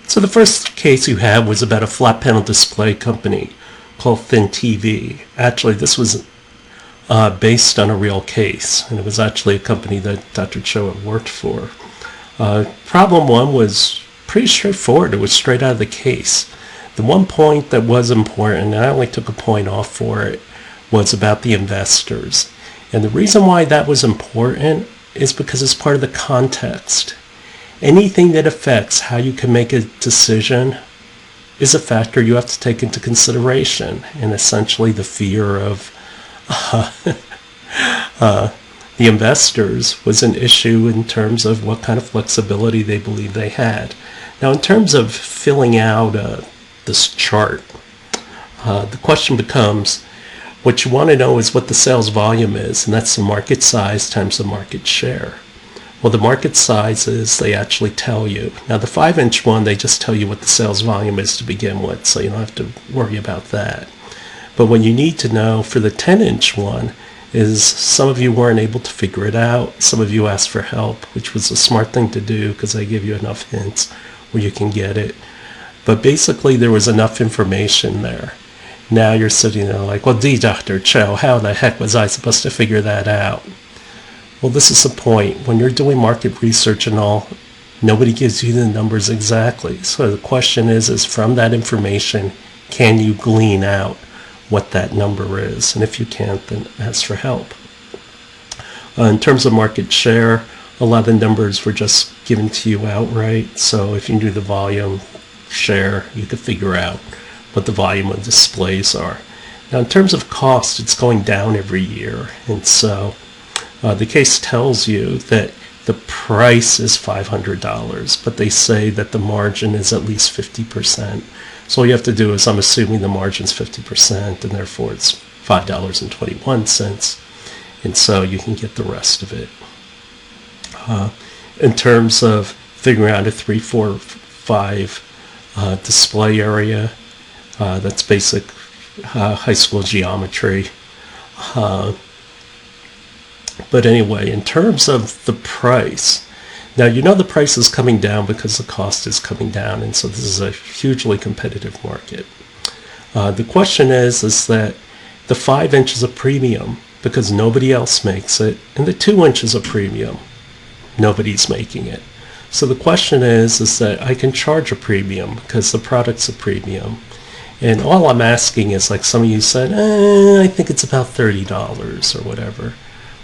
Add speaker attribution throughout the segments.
Speaker 1: So the first case you had was about a flat panel display company called Thin TV. Actually, this was based on a real case, and it was actually a company that Dr. Cho had worked for. Problem one was pretty straightforward. It was straight out of the case. The one point that was important, and I only took a point off for it, was about the investors. And the reason why that was important is because it's part of the context. Anything that affects how you can make a decision is a factor you have to take into consideration. And essentially the fear of the investors was an issue in terms of what kind of flexibility they believed they had. Now, in terms of filling out this chart, the question becomes, what you want to know is what the sales volume is, and that's the market size times the market share. Well, the market sizes, they actually tell you. Now, the 5-inch one, they just tell you what the sales volume is to begin with, so you don't have to worry about that. But what you need to know for the 10-inch one is some of you weren't able to figure it out. Some of you asked for help, which was a smart thing to do because I give you enough hints where you can get it. But basically, there was enough information there. Now you're sitting there like, well, Dr. Cho, how the heck was I supposed to figure that out? Well, this is the point. When you're doing market research and all, nobody gives you the numbers exactly. So the question is from that information, can you glean out what that number is? And if you can't, then ask for help. In terms of market share, a lot of the numbers were just given to you outright. So if you knew the volume share, you could figure out what the volume of displays are. Now, in terms of cost, it's going down every year. And so the case tells you that the price is $500, but they say that the margin is at least 50%. So all you have to do is, I'm assuming the margin's 50%, and therefore it's $5.21, and so you can get the rest of it. In terms of figuring out a 3, 4, 5 display area, that's basic high school geometry. But anyway, in terms of the price, now you know the price is coming down because the cost is coming down, and so this is a hugely competitive market. The question is that the 5-inch is a premium because nobody else makes it, and the 2-inch is a premium. Nobody's making it. So the question is that I can charge a premium because the product's a premium. And all I'm asking is, like some of you said, I think it's about $30 or whatever.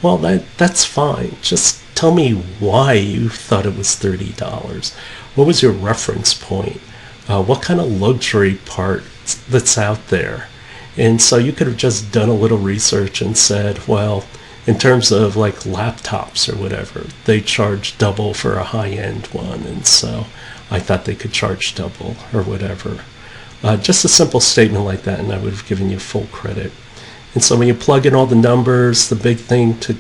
Speaker 1: Well, that's fine. Just tell me why you thought it was $30. What was your reference point? What kind of luxury part that's out there? And so you could have just done a little research and said, well, in terms of like laptops or whatever, they charge double for a high-end one, and so I thought they could charge double or whatever. Just a simple statement like that, and I would have given you full credit. And so when you plug in all the numbers, the big thing to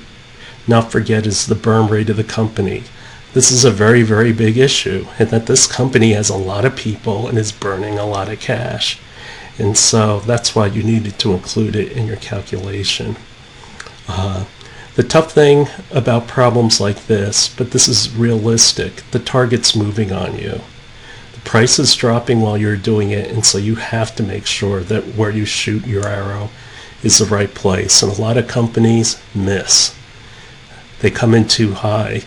Speaker 1: not forget is the burn rate of the company. This is a very, very big issue, and that this company has a lot of people and is burning a lot of cash. And so that's why you needed to include it in your calculation. The tough thing about problems like this, but this is realistic, the target's moving on you. The price is dropping while you're doing it, and so you have to make sure that where you shoot your arrow is the right place. And a lot of companies miss. They come in too high.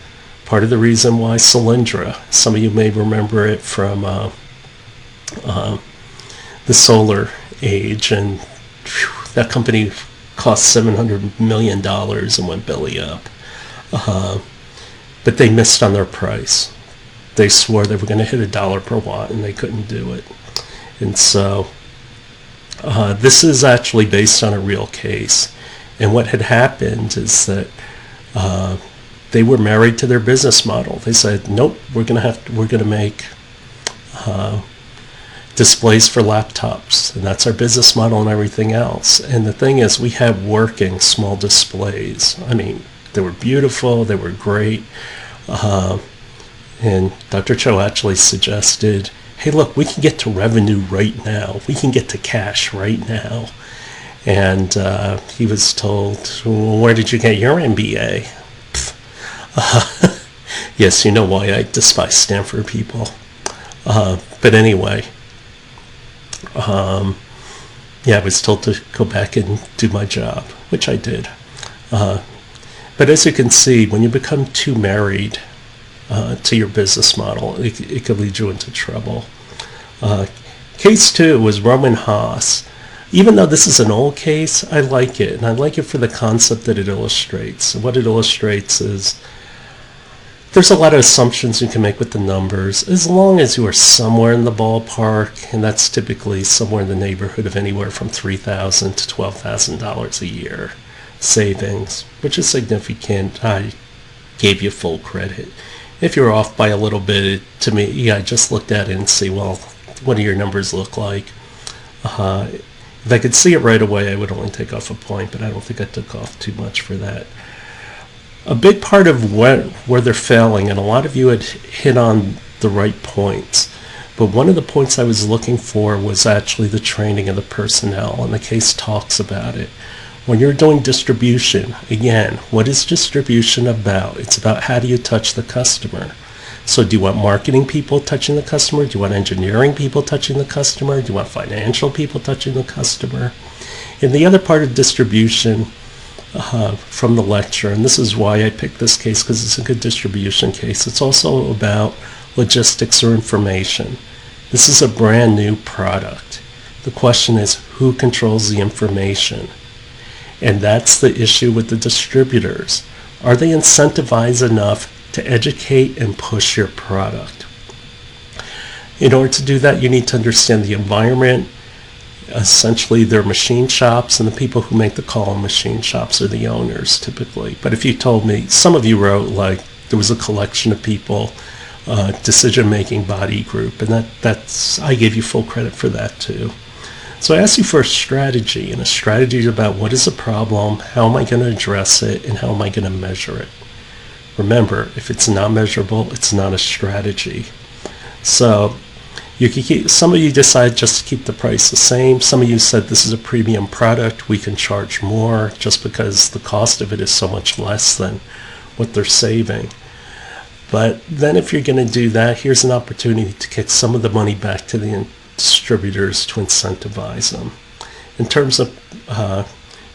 Speaker 1: Part of the reason why Solyndra, some of you may remember it from the solar age, and that company cost $700 million and went belly up. But they missed on their price. They swore they were going to hit $1 per watt, and they couldn't do it. And so this is actually based on a real case. And what had happened is that they were married to their business model. They said, nope, we're going to make displays for laptops, and that's our business model and everything else. And the thing is, we have working small displays. I mean, they were beautiful, they were great. And Dr. Cho actually suggested, hey, look, we can get to revenue right now. We can get to cash right now. And he was told, well, where did you get your MBA? Yes, you know why I despise Stanford people. But anyway, yeah, I was told to go back and do my job, which I did. But as you can see, when you become too married to your business model, it could lead you into trouble. Case 2 was Roman Haas. Even though this is an old case, I like it, and I like it for the concept that it illustrates. What it illustrates is there's a lot of assumptions you can make with the numbers, as long as you are somewhere in the ballpark, and that's typically somewhere in the neighborhood of anywhere from $3,000 to $12,000 a year savings, which is significant. I gave you full credit. If you're off by a little bit, to me, yeah, I just looked at it and see, well, what do your numbers look like? If I could see it right away, I would only take off a point, but I don't think I took off too much for that. A big part of where they're failing, and a lot of you had hit on the right points, but one of the points I was looking for was actually the training of the personnel, and the case talks about it. When you're doing distribution, again, what is distribution about? It's about how do you touch the customer. So do you want marketing people touching the customer? Do you want engineering people touching the customer? Do you want financial people touching the customer? And the other part of distribution from the lecture, and this is why I picked this case, because it's a good distribution case, it's also about logistics or information. This is a brand new product. The question is, who controls the information? And that's the issue with the distributors. Are they incentivized enough to educate and push your product? In order to do that, you need to understand the environment. Essentially, they're machine shops, and the people who make the call on machine shops are the owners, typically. But if you told me, some of you wrote like there was a collection of people, decision-making body group, and that's I gave you full credit for that too. So I asked you for a strategy, and a strategy is about what is the problem, how am I going to address it, and how am I going to measure it. Remember, if it's not measurable, it's not a strategy. So you could keep, some of you decided just to keep the price the same. Some of you said this is a premium product, we can charge more just because the cost of it is so much less than what they're saving. But then if you're going to do that, here's an opportunity to kick some of the money back to the distributors to incentivize them. In terms of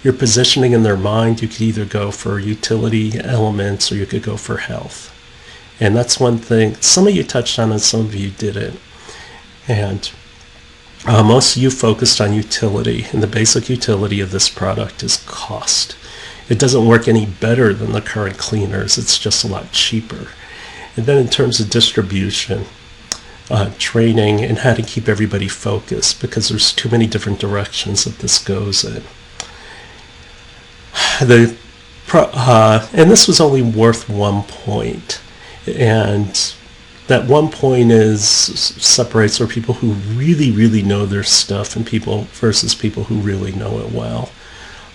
Speaker 1: your positioning in their mind, you could either go for utility elements or you could go for health. And that's one thing some of you touched on and some of you didn't. And most of you focused on utility, and the basic utility of this product is cost. It doesn't work any better than the current cleaners, it's just a lot cheaper. And then in terms of distribution, training, and how to keep everybody focused, because there's too many different directions that this goes in. And this was only worth 1 point, and that 1 point separates for people who really, really know their stuff and people versus people who really know it well.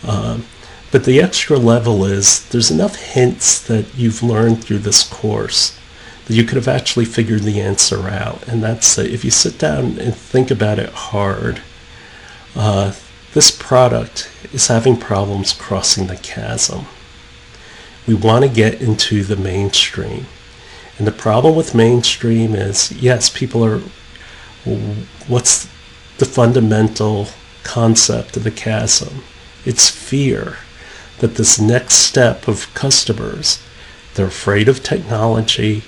Speaker 1: But the extra level is there's enough hints that you've learned through this course that you could have actually figured the answer out. And that's if you sit down and think about it hard, this product is having problems crossing the chasm. We want to get into the mainstream. And the problem with mainstream is, yes, people are, what's the fundamental concept of the chasm? It's fear that this next step of customers, they're afraid of technology,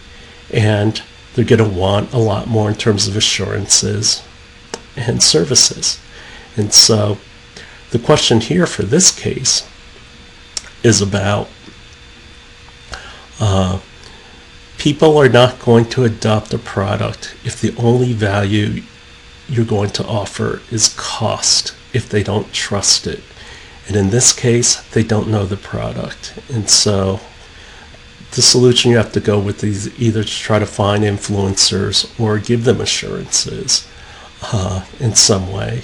Speaker 1: and they're going to want a lot more in terms of assurances and services. And so the question here for this case is about people are not going to adopt a product if the only value you're going to offer is cost, if they don't trust it. And in this case, they don't know the product. And so the solution you have to go with is either to try to find influencers or give them assurances in some way.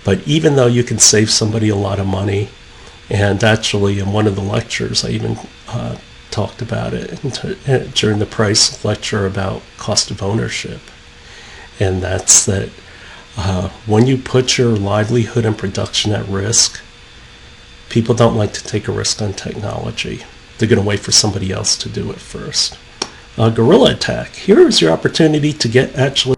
Speaker 1: But even though you can save somebody a lot of money, and actually in one of the lectures I even talked about it during the price lecture about cost of ownership, and that's that when you put your livelihood and production at risk, people don't like to take a risk on technology. They're going to wait for somebody else to do it first. Guerrilla attack. Here is your opportunity to get actually